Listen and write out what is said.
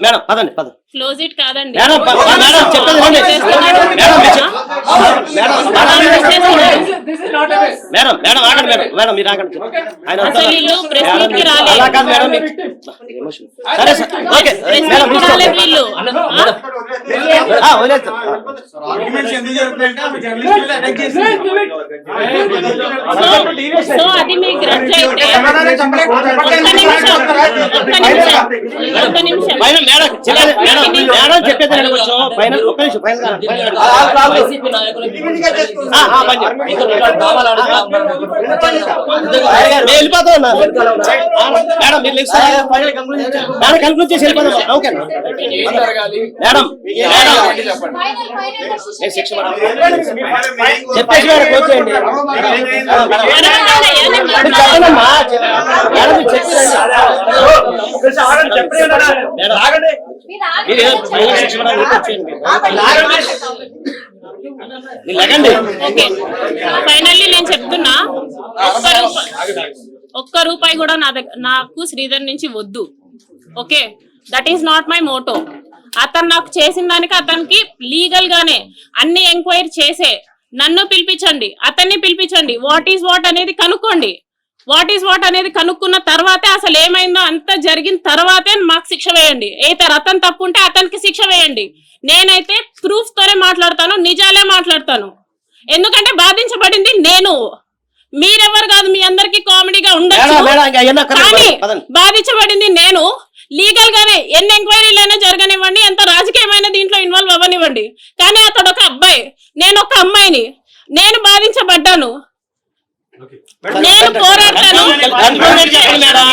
Madam పదండి పదండి close it కాదండి. మేడం మేడం చెప్పేది మేడం మేడం ఆగండి మేడం మేడం మీరు ఆగండి ఆయన అసలు వీళ్ళు ప్రెస్ మీట్ కి రాలేదు. అలా కాదు మేడం సరే సార్ ఓకే మేడం రాలేదు వీళ్ళు. వదిలేదు సో అది మీ గ్రడ్జ్ అయితే ఒక్క నిమిషం మేడం మేడం చెప్పేది కొంచెం పైన ఒక్క నిమిషం పైన వెళ్ళిపోతా ఉన్నా మేడం మీరు మేడం కన్క్లూడ్ చేసి వెళ్ళిపోతాం ఓకే మేడం శిక్ష చెప్పేసి మేడం వచ్చేయండి చెప్పనమ్మా మేడం ఫైనల్లీ నేను చెప్తున్నా ఒక్క రూపాయి కూడా నాకు శ్రీధర్ నుంచి వద్దు. Okay, that is not my Moto. అతను నాకు చేసిన దానికి అతనికి లీగల్ గానే అన్ని ఎంక్వైరీ చేసే నన్ను పిలిపించండి, అతన్ని పిలిపించండి, వాట్ ఈస్ వాట్ అనేది కనుక్కోండి. వాట్ ఈస్ వాట్ అనేది కనుక్కున్న తర్వాతే అసలు ఏమైందో అంత జరిగిన తర్వాతే మాకు శిక్ష వేయండి. అయితే అతను తప్పు ఉంటే అతనికి శిక్ష వేయండి. నేనైతే ప్రూఫ్ తోనే మాట్లాడతాను, నిజాలే మాట్లాడతాను. ఎందుకంటే బాధించబడింది నేను, మీరెవరు కాదు. మీ అందరికి కామెడీగా ఉండొచ్చు కానీ బాధించబడింది నేను. లీగల్ గానే ఎన్ని ఎంక్వైరీలైనా జరగనివ్వండి, ఎంత రాజకీయమైన దీంట్లో ఇన్వాల్వ్ అవ్వనివ్వండి. కానీ అతడు ఒక అబ్బాయి, నేను ఒక అమ్మాయిని, నేను బాధించబడ్డాను, నేను పోరాడతాను. మేడం